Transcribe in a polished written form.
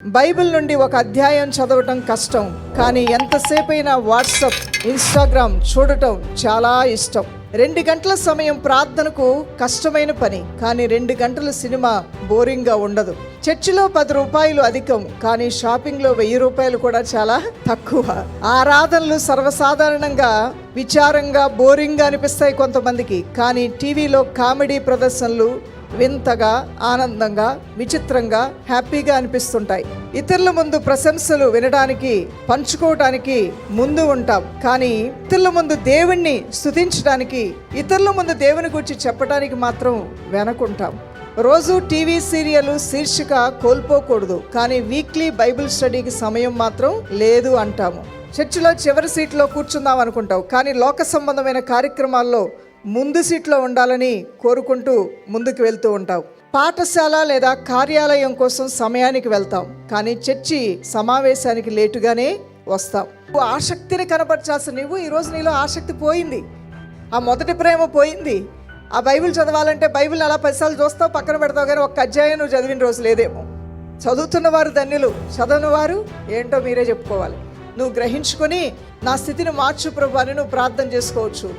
Bible నుండి ఒక అధ్యాయం చదవటం కష్టం, కానీ ఎంతసేపైనా వాట్సాప్, ఇన్స్టాగ్రామ్ చూడటం చాలా ఇష్టం. 2 గంటల సమయం ప్రార్థనకు కష్టమైన పని, కానీ 2 గంటల సినిమా బోరింగ్గా ఉండదు. చర్చిలో 10 రూపాయలు అధికం, కానీ షాపింగ్లో 1000 రూపాయలు కూడా చాలా తక్కువ. ఆరాధనలు సర్వసాధారణంగా విచారంగా బోరింగ్గా అనిపిస్తాయి కొంతమందికి, కానీ టీవీలో కామెడీ ప్రదర్శనలు వింతగా, ఆనందంగా, విచిత్రంగా, హ్యాపీగా అనిపిస్తుంటాయి. ఇతరుల ముందు ప్రశంసలు వినడానికి, పంచుకోవడానికి ముందు ఉంటాం, కానీ ఇతరుల ముందు దేవుణ్ణి స్తుతించడానికి, ఇతరుల ముందు దేవుని గురించి చెప్పడానికి మాత్రం వెనకుంటాం. రోజు టీవీ సీరియల్ శీర్షిక కోల్పోకూడదు, కానీ వీక్లీ బైబిల్ స్టడీకి సమయం మాత్రం లేదు అంటాము. చర్చిలో చివరి సీట్లో కూర్చుందాం అనుకుంటావు, కానీ లోక సంబంధమైన కార్యక్రమాల్లో ముందు సీట్లో ఉండాలని కోరుకుంటూ ముందుకు వెళ్తూ ఉంటావు. పాఠశాల లేదా కార్యాలయం కోసం సమయానికి వెళ్తాం, కానీ చర్చి సమావేశానికి లేటుగానే వస్తాం. ఆసక్తిని కనపరచాల్సిన నువ్వు ఈరోజు నీలో ఆసక్తి పోయింది, ఆ మొదటి ప్రేమ పోయింది. ఆ బైబిల్ చదవాలంటే బైబిల్ అలా 10 సార్లు చూస్తావు, పక్కన పెడతావు, కానీ ఒక్క అధ్యాయం నువ్వు చదివిన రోజు లేదేమో. చదువుతున్న వారు ధన్యులు, చదవని వారు ఏంటో మీరే చెప్పుకోవాలి. నువ్వు గ్రహించుకొని నా స్థితిని మార్చు ప్రభు అని నువ్వు ప్రార్థన చేసుకోవచ్చు.